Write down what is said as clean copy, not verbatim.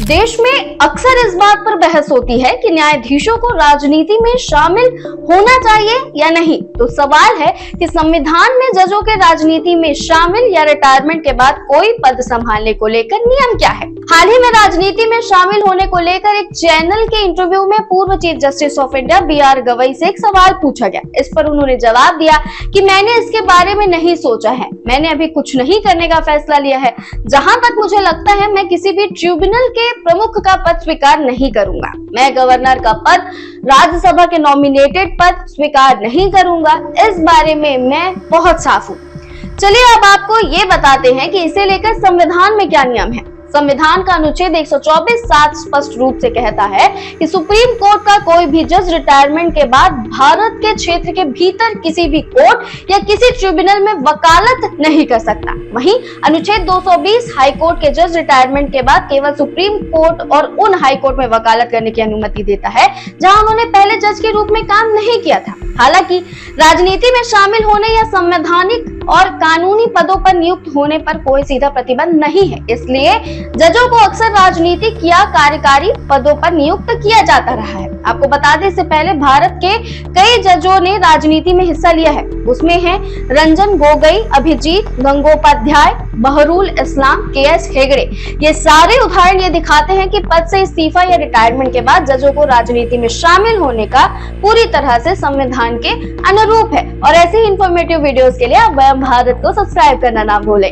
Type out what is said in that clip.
देश में अक्सर इस बात पर बहस होती है कि न्यायाधीशों को राजनीति में शामिल होना चाहिए या नहीं। तो सवाल है कि संविधान में जजों के राजनीति में शामिल या रिटायरमेंट के बाद कोई पद संभालने को लेकर नियम क्या है। हाल ही में राजनीति में शामिल होने को लेकर एक चैनल के इंटरव्यू में पूर्व chief justice of India BR Gavai से एक सवाल पूछा गया। इस पर उन्होंने जवाब दिया कि मैंने इसके बारे में नहीं सोचा है, मैंने अभी कुछ नहीं करने का फैसला लिया है। जहां तक मुझे लगता है मैं किसी भी ट्रिब्यूनल के प्रमुख का पद स्वीकार नहीं करूंगा। मैं गवर्नर का पद, राज्यसभा के नॉमिनेटेड पद स्वीकार नहीं करूंगा। इस बारे में मैं बहुत साफ हूं। चलिए अब आपको ये बताते हैं कि इसे लेकर संविधान में क्या नियम है। संविधान का अनुच्छेद 124(7) स्पष्ट रूप से कहता है कि सुप्रीम कोर्ट का कोई भी जज रिटायरमेंट के बाद भारत के क्षेत्र के भीतर किसी भी कोर्ट या किसी ट्रिब्यूनल में वकालत नहीं कर सकता। वहीं अनुच्छेद 220 हाई कोर्ट के जज रिटायरमेंट के बाद केवल सुप्रीम कोर्ट और उन हाई कोर्ट में वकालत करने की अनुमति देता है जहां उन्होंने पहले जज के रूप में काम नहीं किया था। हालांकि राजनीति में शामिल होने या संवैधानिक और कानूनी पदों पर नियुक्त होने पर कोई सीधा प्रतिबंध नहीं है, इसलिए जजों को अक्सर राजनीतिक या कार्यकारी पदों पर नियुक्त किया जाता रहा है। आपको बता दें, इससे पहले भारत के कई जजों ने राजनीति में हिस्सा लिया है। उसमें हैं रंजन गोगोई, अभिजीत गंगोपाध्याय, बहरुल इस्लाम, KS हेगड़े। ये सारे उदाहरण ये दिखाते हैं कि पद से इस्तीफा या रिटायरमेंट के बाद जजों को राजनीति में शामिल होने का पूरी तरह से संविधान के अनुरूप है। और ऐसे ही इंफॉर्मेटिव वीडियोस के लिए आप वयम भारत को सब्सक्राइब करना ना भूलें।